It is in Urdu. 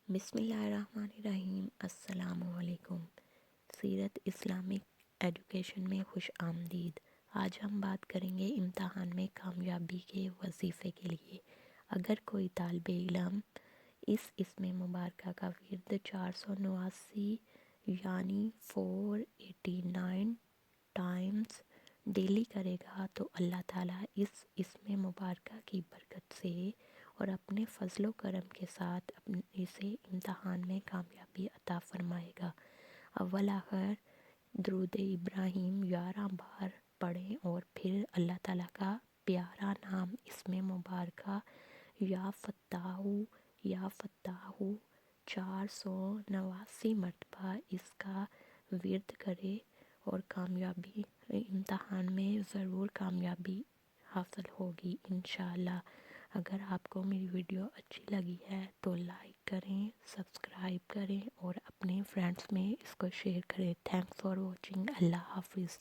بسم اللہ الرحمن الرحیم۔ السلام علیکم۔ سیرت اسلامک ایجوکیشن میں خوش آمدید۔ آج ہم بات کریں گے امتحان میں کامیابی کے وظیفے کے لیے۔ اگر کوئی طالب علم اس اسم مبارکہ کا ورد 489 یعنی 489 ٹائمز ڈیلی کرے گا تو اللہ تعالیٰ اس اسم مبارکہ کی برکت سے اور اپنے فضل و کرم کے ساتھ اسے امتحان میں کامیابی عطا فرمائے گا۔ اول آخر درود ابراہیم 11 بار پڑھیں اور پھر اللہ تعالیٰ کا پیارا نام اسم مبارکہ یا فتاحو 489 مرتبہ اس کا ورد کرے اور کامیابی امتحان میں ضرور کامیابی حاصل ہوگی انشاءاللہ۔ اگر آپ کو میری ویڈیو اچھی لگی ہے تو لائک کریں، سبسکرائب کریں اور اپنے فرینڈز میں اس کو شیئر کریں۔ Thanks for watching. اللہ حافظ۔